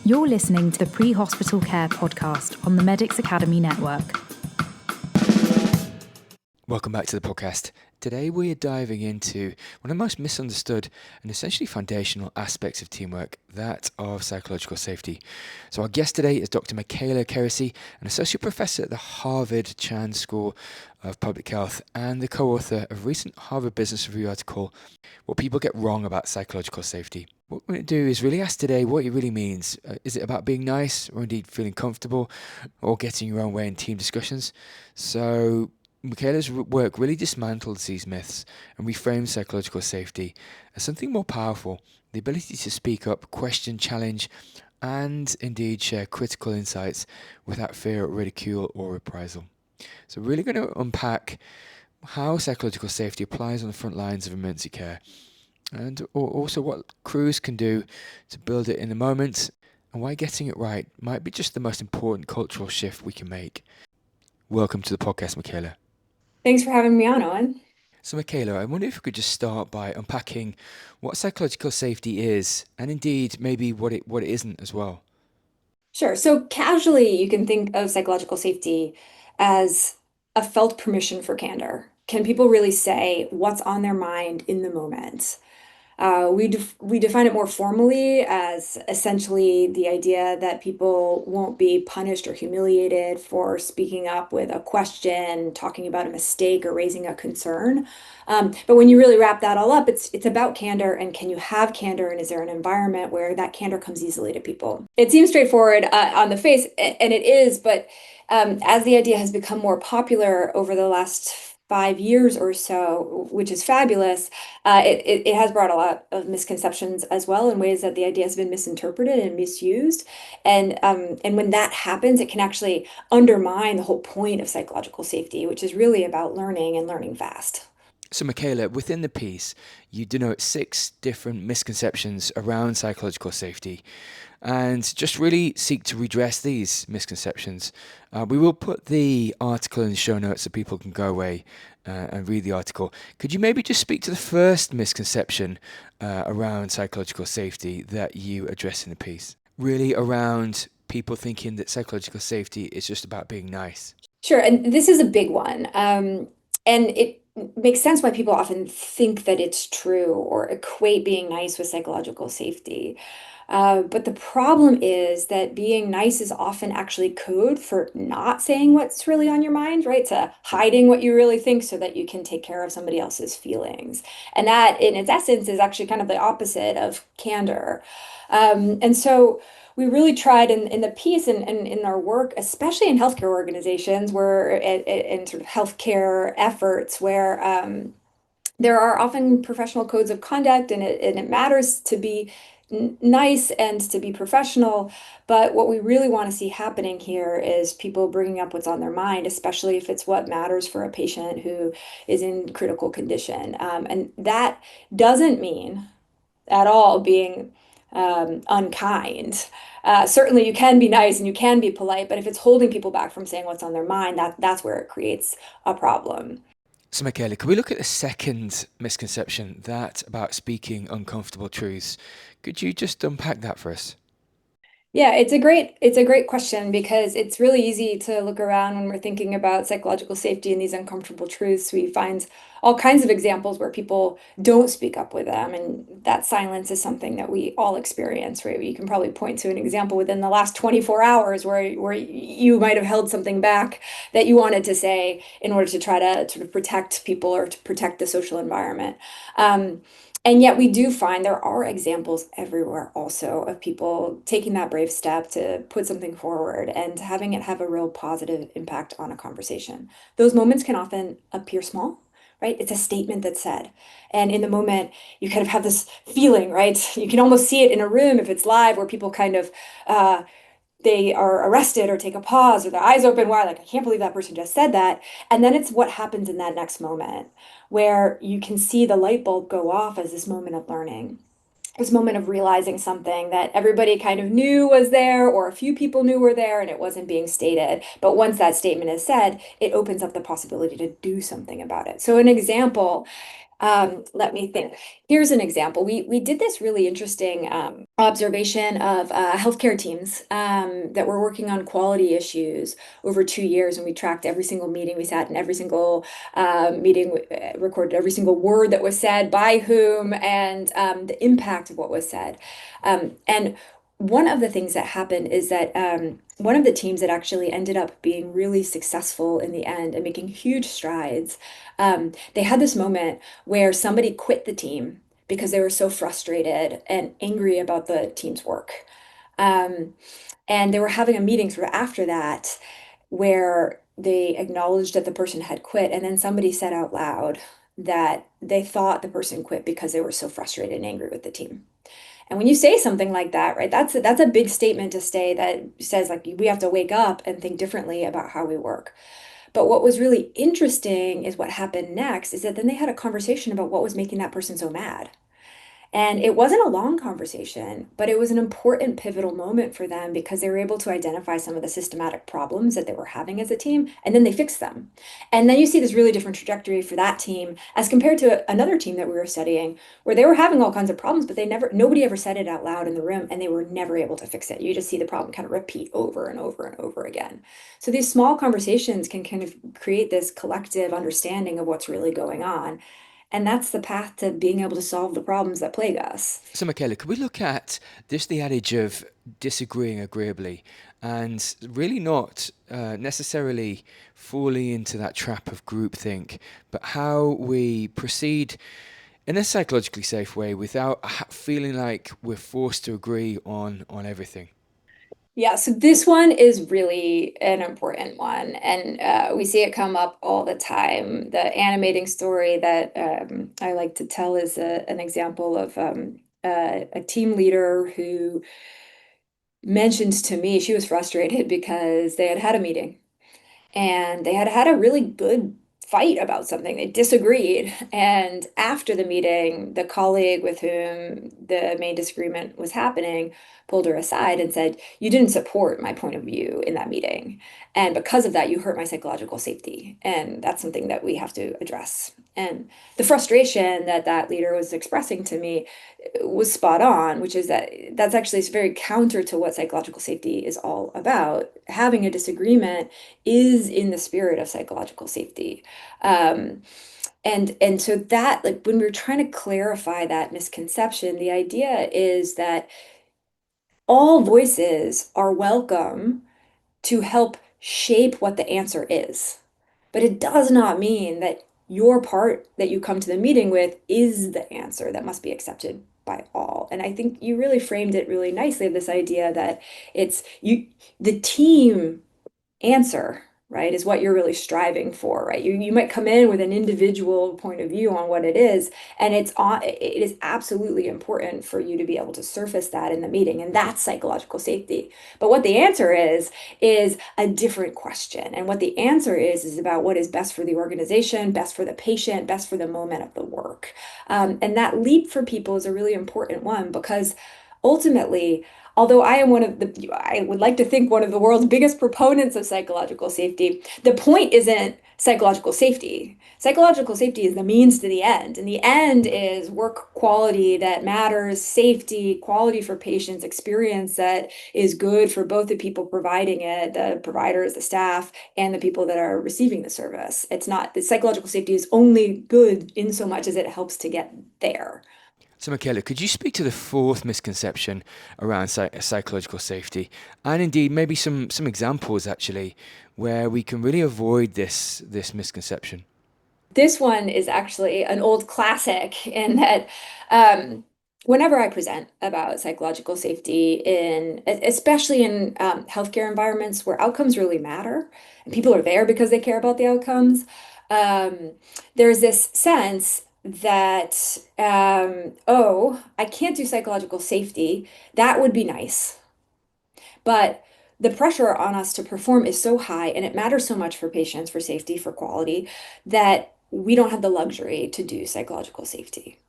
You're listening to the Pre-Hospital Care podcast on the Medics Academy Network. Welcome back to the podcast. Today we are diving into one of the most misunderstood and essentially foundational aspects of teamwork, that of psychological safety. So our guest today is Dr. Michaela Kerrissey, an associate professor at the Harvard T.H School of Public Health and the co-author of a recent Harvard Business Review article, What People Get Wrong About Psychological Safety. What we're going to do is really ask today what it really means. Is it about being nice or indeed feeling comfortable or getting your own way in team discussions? So Michaela's work really dismantles these myths and reframes psychological safety as something more powerful, the ability to speak up, question, challenge, and indeed share critical insights without fear of ridicule or reprisal. So we're really going to unpack how psychological safety applies on the front lines of emergency care, and also what crews can do to build it in the moment, and why getting it right might be just the most important cultural shift we can make. Welcome to the podcast, Michaela. Thanks for having me on, Owen. So Michaela, I wonder if we could just start by unpacking what psychological safety is, and indeed maybe what it isn't as well. Sure. So casually, you can think of psychological safety as a felt permission for candor. Can people really say what's on their mind in the moment? We define it more formally as essentially the idea that people won't be punished or humiliated for speaking up with a question, talking about a mistake, or raising a concern. But when you really wrap that all up, it's about candor, and can you have candor, and is there an environment where that candor comes easily to people? It seems straightforward on the face, and it is, but as the idea has become more popular over the last 5 years or so, which is fabulous, it has brought a lot of misconceptions as well, in ways that the idea has been misinterpreted and misused. And when that happens, it can actually undermine the whole point of psychological safety, which is really about learning and learning fast. So Michaela, within the piece, you denote 6 different misconceptions around psychological safety, and just really seek to redress these misconceptions. We will put the article in the show notes so people can go away and read the article. Could you maybe just speak to the first misconception around psychological safety that you address in the piece? Really around people thinking that psychological safety is just about being nice. Sure, and this is a big one. And it makes sense why people often think that it's true or equate being nice with psychological safety. But the problem is that being nice is often actually code for not saying what's really on your mind, right? To hiding what you really think so that you can take care of somebody else's feelings. And that, in its essence, is actually kind of the opposite of candor. And so we really tried in the piece and in our work, especially in healthcare organizations, where in sort of healthcare efforts, where there are often professional codes of conduct, and it matters to be nice and to be professional. But what we really want to see happening here is people bringing up what's on their mind, especially if it's what matters for a patient who is in critical condition. And that doesn't mean at all being unkind. Certainly you can be nice and you can be polite, but if it's holding people back from saying what's on their mind, that's where it creates a problem. So Michaela, can we look at the second misconception, that about speaking uncomfortable truths? Could you just unpack that for us? Yeah, it's a great question, because it's really easy to look around when we're thinking about psychological safety and these uncomfortable truths. We find all kinds of examples where people don't speak up with them, and that silence is something that we all experience, right? You can probably point to an example within the last 24 hours where you might have held something back that you wanted to say in order to try to sort of protect people or to protect the social environment. And yet we do find there are examples everywhere also of people taking that brave step to put something forward and having it have a real positive impact on a conversation. Those moments can often appear small, right? It's a statement that's said. And in the moment, you kind of have this feeling, right? You can almost see it in a room if it's live, where people kind of they are arrested or take a pause or their eyes open wide, like, I can't believe that person just said that. And then it's what happens in that next moment where you can see the light bulb go off as this moment of learning, this moment of realizing something that everybody kind of knew was there, or a few people knew were there, and it wasn't being stated. But once that statement is said, it opens up the possibility to do something about it. So an example Let me think. Here's an example. We did this really interesting observation of healthcare teams that were working on quality issues over 2 years, and we tracked every single meeting. We sat in every single meeting, recorded every single word that was said by whom, and the impact of what was said. And one of the things that happened is that one of the teams that actually ended up being really successful in the end and making huge strides, they had this moment where somebody quit the team because they were so frustrated and angry about the team's work. Um, and they were having a meeting sort of after that where they acknowledged that the person had quit, and then somebody said out loud that they thought the person quit because they were so frustrated and angry with the team. And when you say something like that, right, that's a big statement to say that says like we have to wake up and think differently about how we work. But what was really interesting is what happened next is that then they had a conversation about what was making that person so mad. And it wasn't a long conversation, but it was an important pivotal moment for them because they were able to identify some of the systematic problems that they were having as a team, and then they fixed them. And then you see this really different trajectory for that team as compared to another team that we were studying, where they were having all kinds of problems, but nobody ever said it out loud in the room, and they were never able to fix it. You just see the problem kind of repeat over and over and over again. So these small conversations can kind of create this collective understanding of what's really going on. And that's the path to being able to solve the problems that plague us. So, Michaela, could we look at just the adage of disagreeing agreeably and really not necessarily falling into that trap of groupthink, but how we proceed in a psychologically safe way without feeling like we're forced to agree on everything? Yeah, so this one is really an important one, and we see it come up all the time. The animating story that I like to tell is an example of a team leader who mentioned to me she was frustrated because they had had a meeting and they had had a really good fight about something. They disagreed. And after the meeting, the colleague with whom the main disagreement was happening pulled her aside and said, "You didn't support my point of view in that meeting. And because of that, you hurt my psychological safety. And that's something that we have to address." And the frustration that that leader was expressing to me was spot on, which is that that's actually very counter to what psychological safety is all about. Having a disagreement is in the spirit of psychological safety. Um, and so that, like, when we're trying to clarify that misconception, the idea is that all voices are welcome to help shape what the answer is. But it does not mean that your part that you come to the meeting with is the answer that must be accepted by all. And I think you really framed it really nicely, this idea that it's you, the team answer, right, is what you're really striving for, right? You might come in with an individual point of view on what it is, and it is absolutely important for you to be able to surface that in the meeting, and that's psychological safety. But what the answer is a different question. And what the answer is about what is best for the organization, best for the patient, best for the moment of the work. And that leap for people is a really important one because ultimately, although I would like to think one of the world's biggest proponents of psychological safety, the point isn't psychological safety. Psychological safety is the means to the end. And the end is work quality that matters, safety, quality for patients, experience that is good for both the people providing it, the providers, the staff, and the people that are receiving the service. It's not, the psychological safety is only good in so much as it helps to get there. So, Michaela, could you speak to the fourth misconception around psychological safety, and indeed maybe some examples actually where we can really avoid this misconception? This one is actually an old classic in that whenever I present about psychological safety especially in healthcare environments where outcomes really matter and people are there because they care about the outcomes, um, there's this sense that, oh, I can't do psychological safety. That would be nice. But the pressure on us to perform is so high and it matters so much for patients, for safety, for quality, that we don't have the luxury to do psychological safety.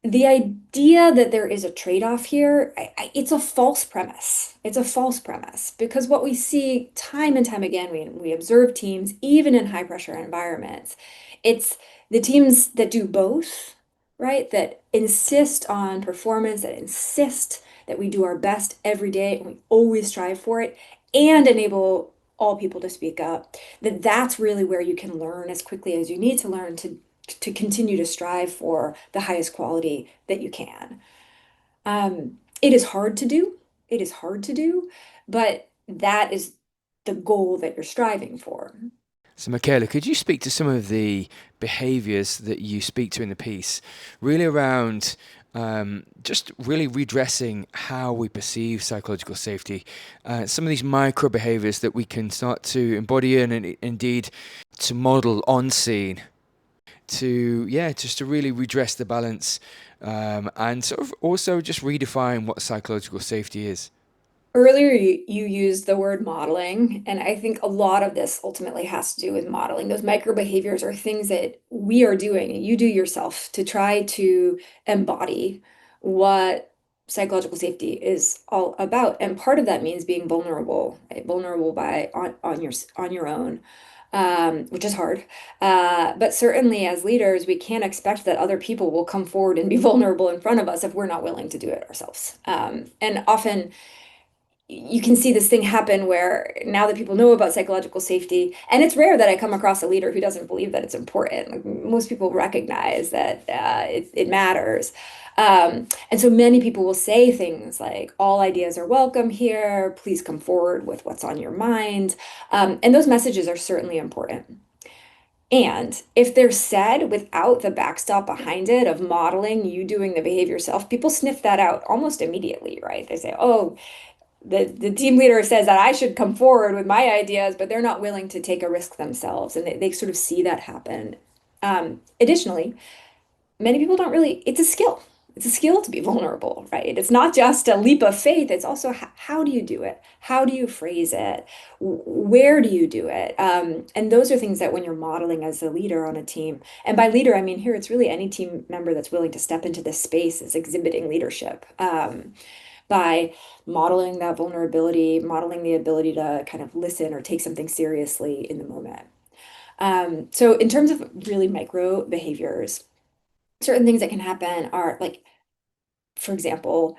The idea that there is a trade-off here, it's a false premise. It's a false premise because what we see time and time again, we observe teams, even in high pressure environments, It's the teams that do both, right? That insist on performance, that insist that we do our best every day and we always strive for it and enable all people to speak up, that's really where you can learn as quickly as you need to learn to continue to strive for the highest quality that you can. It is hard to do. It is hard to do, but that is the goal that you're striving for. So, Michaela, could you speak to some of the behaviors that you speak to in the piece, really around just really redressing how we perceive psychological safety, some of these micro behaviors that we can start to embody and indeed to model on scene to, yeah, just to really redress the balance and sort of also just redefine what psychological safety is? Earlier, you used the word modeling, and I think a lot of this ultimately has to do with modeling. Those micro behaviors are things that we are doing, and you do yourself to try to embody what psychological safety is all about. And part of that means being vulnerable, right? Vulnerable by on your own, which is hard. But certainly as leaders, we can't expect that other people will come forward and be vulnerable in front of us if we're not willing to do it ourselves. And often you can see this thing happen where now that people know about psychological safety, and it's rare that I come across a leader who doesn't believe that it's important. Like, most people recognize that it matters. And so many people will say things like, all ideas are welcome here. Please come forward with what's on your mind. And those messages are certainly important. And if they're said without the backstop behind it of modeling you doing the behavior yourself, people sniff that out almost immediately, right? They say, oh, the team leader says that I should come forward with my ideas, but they're not willing to take a risk themselves. And they sort of see that happen. Additionally, many people don't really, it's a skill. It's a skill to be vulnerable, right? It's not just a leap of faith. It's also how do you do it? How do you phrase it? Where do you do it? And those are things that when you're modeling as a leader on a team, and by leader, I mean here, it's really any team member that's willing to step into this space is exhibiting leadership. By modeling that vulnerability, modeling the ability to kind of listen or take something seriously in the moment. So in terms of really micro behaviors, certain things that can happen are like, for example,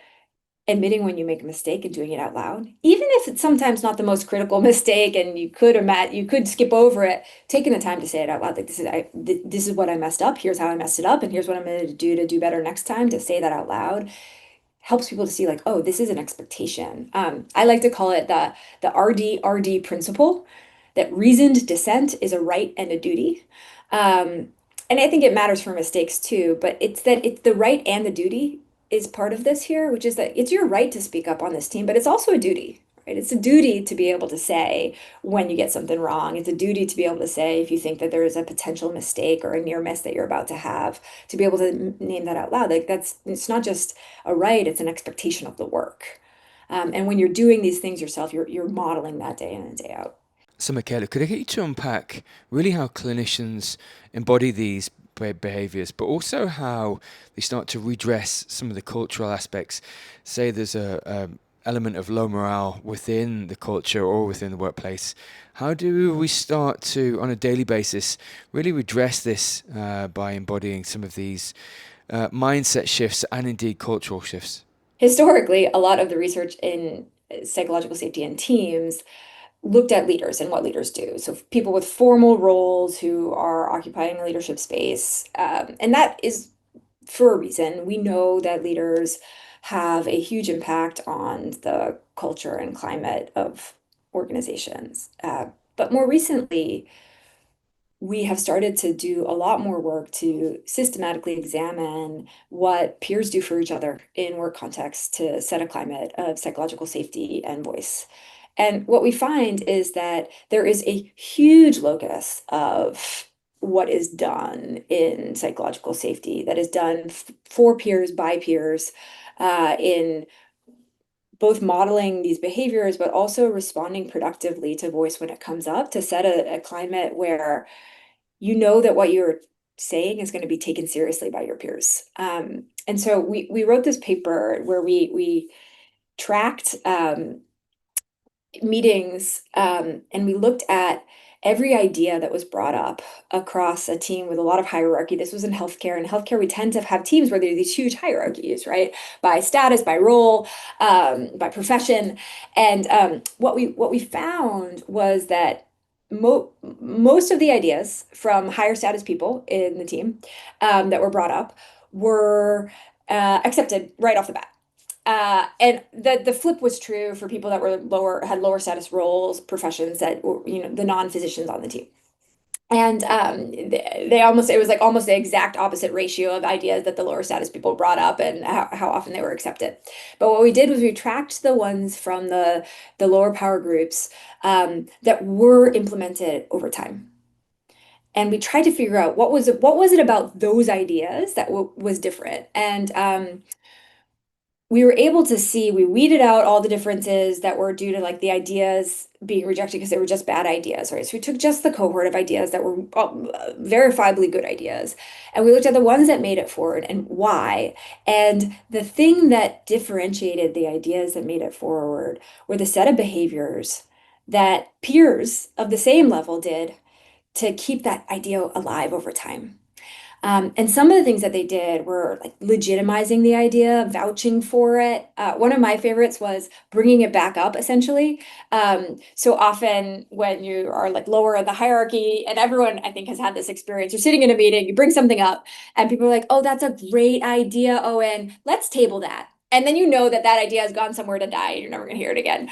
admitting when you make a mistake and doing it out loud, even if it's sometimes not the most critical mistake and you could skip over it, taking the time to say it out loud, like this is what I messed up, here's how I messed it up, and here's what I'm going to do better next time, to say that out loud helps people to see like, oh, this is an expectation. I like to call it the RD principle, that reasoned dissent is a right and a duty. And I think it matters for mistakes too, but it's the right and the duty is part of this here, which is that it's your right to speak up on this team, but it's also a duty, right? It's a duty to be able to say when you get something wrong. It's a duty to be able to say if you think that there is a potential mistake or a near miss that you're about to have, to be able to name that out loud. Like it's not just a right, it's an expectation of the work. And when you're doing these things yourself, you're modeling that day in and day out. So, Michaela, could I get you to unpack really how clinicians embody these behaviors, but also how they start to redress some of the cultural aspects? Say there's a element of low morale within the culture or within the workplace. How do we start to, on a daily basis, really redress this by embodying some of these mindset shifts and indeed cultural shifts? Historically, a lot of the research in psychological safety in teams looked at leaders and what leaders do. So people with formal roles who are occupying a leadership space, and that is for a reason. We know that leaders have a huge impact on the culture and climate of organizations. But more recently, we have started to do a lot more work to systematically examine what peers do for each other in work contexts to set a climate of psychological safety and voice. And what we find is that there is a huge locus of what is done in psychological safety that is done for peers by peers in both modeling these behaviors, but also responding productively to voice when it comes up to set a climate where you know that what you're saying is going to be taken seriously by your peers. And so we wrote this paper where we tracked meetings and we looked at every idea that was brought up across a team with a lot of hierarchy. This was in healthcare. In healthcare, we tend to have teams where there are these huge hierarchies, right? By status, by role, by profession. And what we found was that most of the ideas from higher status people in the team that were brought up were accepted right off the bat. And the flip was true for people that were had lower status roles, professions that were, the non-physicians on the team. And they almost, it was like almost the exact opposite ratio of ideas that the lower status people brought up and how often they were accepted. But what we did was we tracked the ones from the lower power groups that were implemented over time. And we tried to figure out what was it about those ideas that was different. And we were able to see, we weeded out all the differences that were due to like the ideas being rejected because they were just bad ideas, right? So we took just the cohort of ideas that were verifiably good ideas, and we looked at the ones that made it forward and why. And the thing that differentiated the ideas that made it forward were the set of behaviors that peers of the same level did to keep that idea alive over time. And some of the things that they did were like legitimizing the idea, vouching for it. One of my favorites was bringing it back up, essentially. So often when you are like lower in the hierarchy, and everyone I think has had this experience, you're sitting in a meeting, you bring something up, and people are like, "Oh, that's a great idea, Owen. Let's table that." And then you know that that idea has gone somewhere to die, and you're never going to hear it again.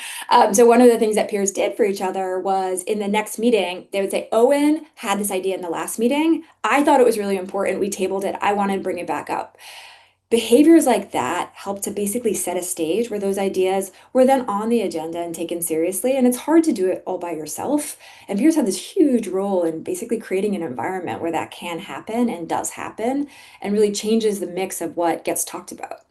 So one of the things that peers did for each other was in the next meeting, they would say, "Owen had this idea in the last meeting. I thought it was really important. We tabled it. I wanted to bring it back up." Behaviors like that help to basically set a stage where those ideas were then on the agenda and taken seriously. And it's hard to do it all by yourself. And peers have this huge role in basically creating an environment where that can happen and does happen and really changes the mix of what gets talked about.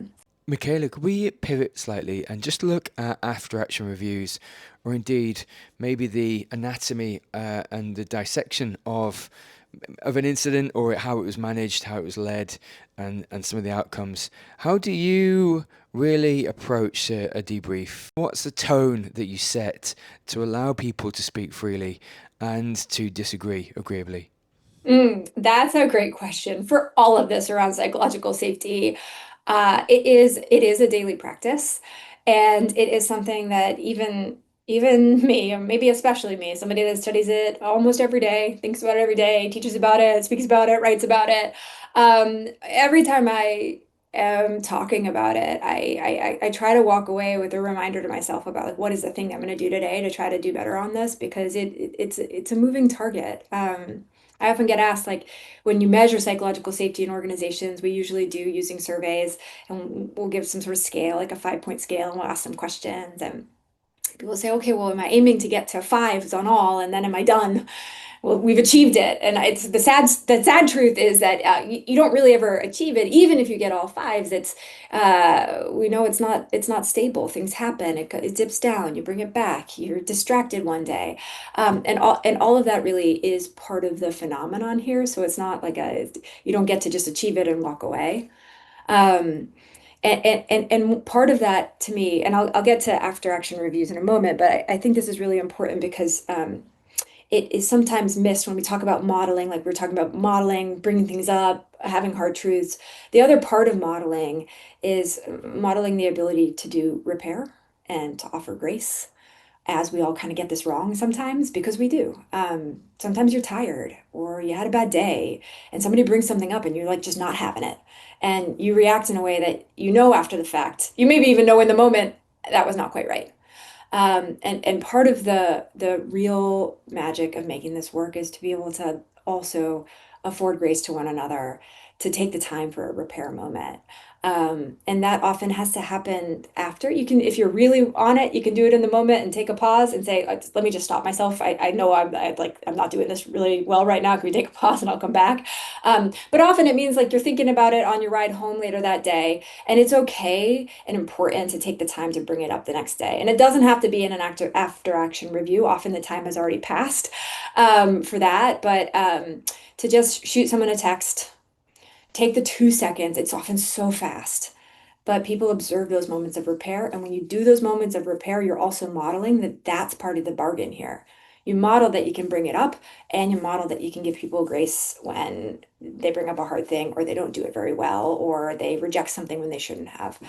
Michaela, could we pivot slightly and just look at after action reviews, or indeed maybe the anatomy and the dissection of an incident, or how it was managed, how it was led, and some of the outcomes? How do you really approach a debrief? What's the tone that you set to allow people to speak freely and to disagree agreeably? That's a great question for all of this around psychological safety. It is a daily practice, and it is something that even me, or maybe especially me, somebody that studies it almost every day, thinks about it every day, teaches about it, speaks about it, writes about it. Every time I am talking about it, I try to walk away with a reminder to myself about like what is the thing that I'm going to do today to try to do better on this because it's a moving target. I often get asked like when you measure psychological safety in organizations, we usually do using surveys, and we'll give some sort of scale, like a 5-point scale, and we'll ask some questions, and people say, okay, well, am I aiming to get to fives on all, and then am I done? Well, we've achieved it, and it's the sad truth is that you don't really ever achieve it, even if you get all fives. It's we know it's not stable. Things happen. It dips down. You bring it back. You're distracted one day, and all of that really is part of the phenomenon here. So it's not like you don't get to just achieve it and walk away. Um, and part of that to me, and I'll get to after action reviews in a moment, but I think this is really important because it is sometimes missed when we talk about modeling, like we're talking about modeling, bringing things up, having hard truths. The other part of modeling is modeling the ability to do repair and to offer grace, as we all kind of get this wrong sometimes because we do. Sometimes you're tired or you had a bad day and somebody brings something up and you're like just not having it. And you react in a way that you know after the fact. You maybe even know in the moment that was not quite right. And part of the real magic of making this work is to be able to also afford grace to one another, to take the time for a repair moment. And that often has to happen after. You can, if you're really on it, you can do it in the moment and take a pause and say, let me just stop myself. I know I'm not doing this really well right now. Can we take a pause and I'll come back? But often it means like you're thinking about it on your ride home later that day, and it's okay and important to take the time to bring it up the next day. And it doesn't have to be in an after action review. Often the time has already passed for that, but to just shoot someone a text, take the 2 seconds. It's often so fast, but people observe those moments of repair. And when you do those moments of repair, you're also modeling that that's part of the bargain here. You model that you can bring it up, and you model that you can give people grace when they bring up a hard thing, or they don't do it very well, or they reject something when they shouldn't have.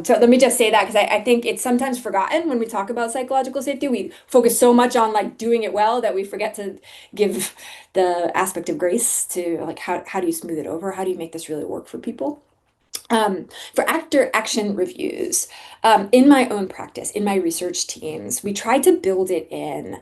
So let me just say that, because I think it's sometimes forgotten when we talk about psychological safety. We focus so much on like doing it well that we forget to give the aspect of grace to like how do you smooth it over? How do you make this really work for people? For actor action reviews, in my own practice, in my research teams, we try to build it in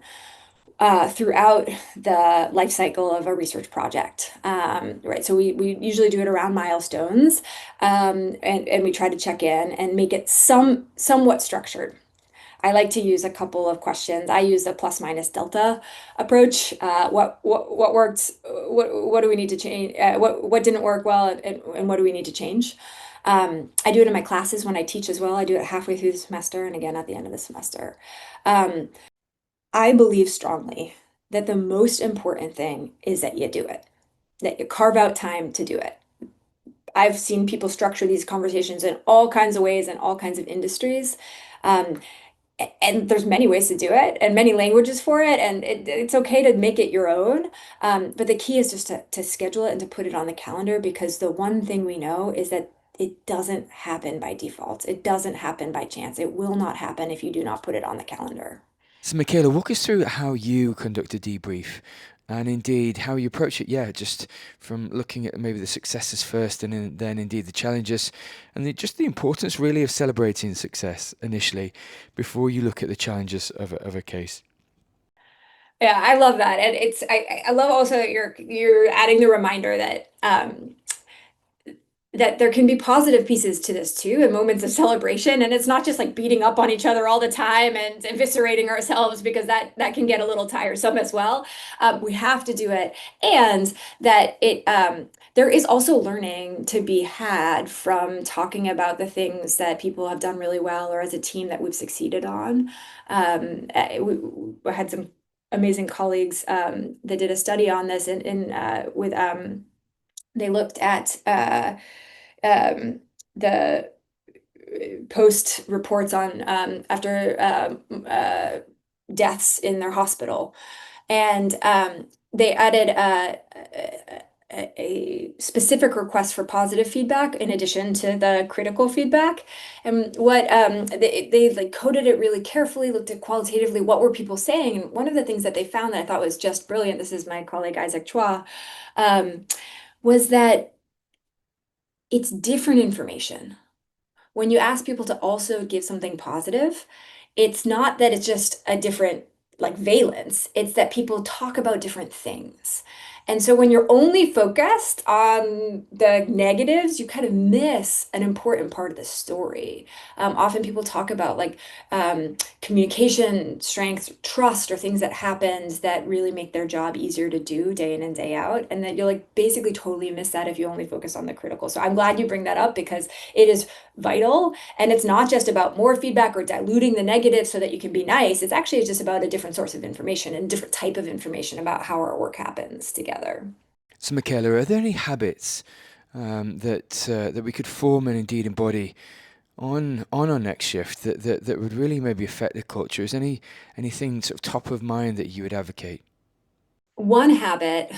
throughout the life cycle of a research project. Right. So we usually do it around milestones, and we try to check in and make it somewhat structured. I like to use a couple of questions. I use the plus minus delta approach. What worked? What do we need to change? What didn't work well, and what do we need to change? I do it in my classes when I teach as well. I do it halfway through the semester and again at the end of the semester. Um, I believe strongly that the most important thing is that you do it, that you carve out time to do it. I've seen people structure these conversations in all kinds of ways in all kinds of industries. Um, and there's many ways to do it and many languages for it, and it's okay to make it your own. But the key is just to schedule it and to put it on the calendar, because the one thing we know is that it doesn't happen by default. It doesn't happen by chance. It will not happen if you do not put it on the calendar. So, Michaela, walk us through how you conduct a debrief and indeed how you approach it. Yeah, just from looking at maybe the successes first and then indeed the challenges and just the importance really of celebrating success initially before you look at the challenges of a case. Yeah, I love that. And I love also that you're adding the reminder that that there can be positive pieces to this too, and moments of celebration. And it's not just like beating up on each other all the time and eviscerating ourselves, because that can get a little tiresome as well. We have to do it, and that it there is also learning to be had from talking about the things that people have done really well, or as a team that we've succeeded on. We had some amazing colleagues that did a study on this in with they looked at um, the post reports on after deaths in their hospital, and they added a specific request for positive feedback in addition to the critical feedback. And what they like coded it really carefully, looked at qualitatively what were people saying. And one of the things that they found that I thought was just brilliant, this is my colleague Isaac Chua, um, was that it's different information. When you ask people to also give something positive, it's not that it's just a different like valence, it's that people talk about different things. And so when you're only focused on the negatives, you kind of miss an important part of the story. Often people talk about like communication strength, trust, or things that happened that really make their job easier to do day in and day out. And that you'll like basically totally miss that if you only focus on the critical. So I'm glad you bring that up, because it is vital. And it's not just about more feedback or diluting the negative so that you can be nice. It's actually just about a different source of information and different type of information about how our work happens together. So, Michaela, are there any habits that we could form and indeed embody on our next shift that would really maybe affect the culture? Is anything sort of top of mind that you would advocate? One habit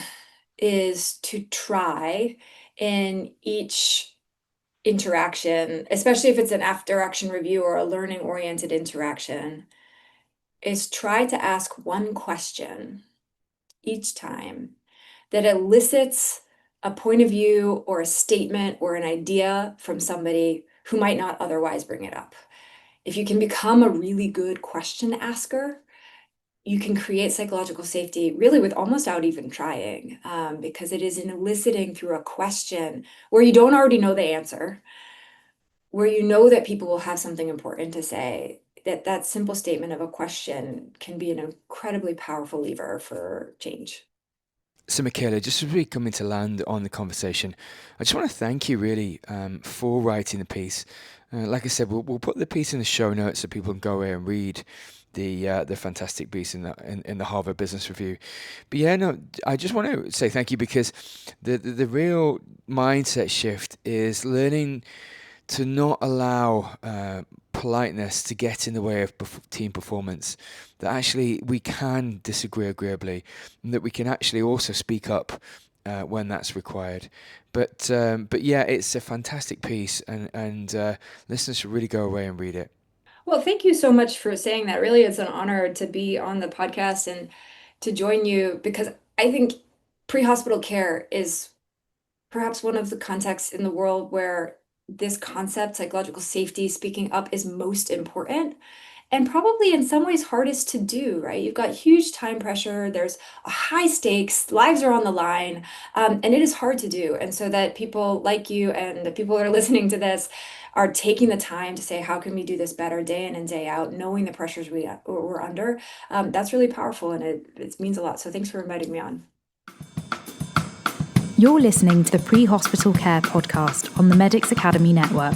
is to try in each interaction, especially if it's an after action review or a learning oriented interaction, is try to ask one question each time that elicits a point of view or a statement or an idea from somebody who might not otherwise bring it up. If you can become a really good question asker, you can create psychological safety really with almost out even trying, because it is in eliciting through a question where you don't already know the answer, where you know that people will have something important to say, that simple statement of a question can be an incredibly powerful lever for change. So, Michaela, just as we come into land on the conversation, I just want to thank you really for writing the piece. Like I said, we'll put the piece in the show notes so people can go away and read the fantastic piece in the Harvard Business Review. But yeah, no, I just want to say thank you, because the real mindset shift is learning to not allow politeness to get in the way of team performance, that actually we can disagree agreeably, and that we can actually also speak up when that's required. But yeah, it's a fantastic piece, and listeners should really go away and read it. Well, thank you so much for saying that. Really, it's an honor to be on the podcast and to join you because I think pre-hospital care is perhaps one of the contexts in the world where this concept, psychological safety, speaking up is most important and probably in some ways hardest to do, right? You've got huge time pressure, there's a high stakes, lives are on the line, and it is hard to do. And so that people like you and the people that are listening to this are taking the time to say, how can we do this better day in and day out, knowing the pressures we're under, that's really powerful and it means a lot. So thanks for inviting me on. You're listening to the Pre-Hospital Care podcast on the Medics Academy Network.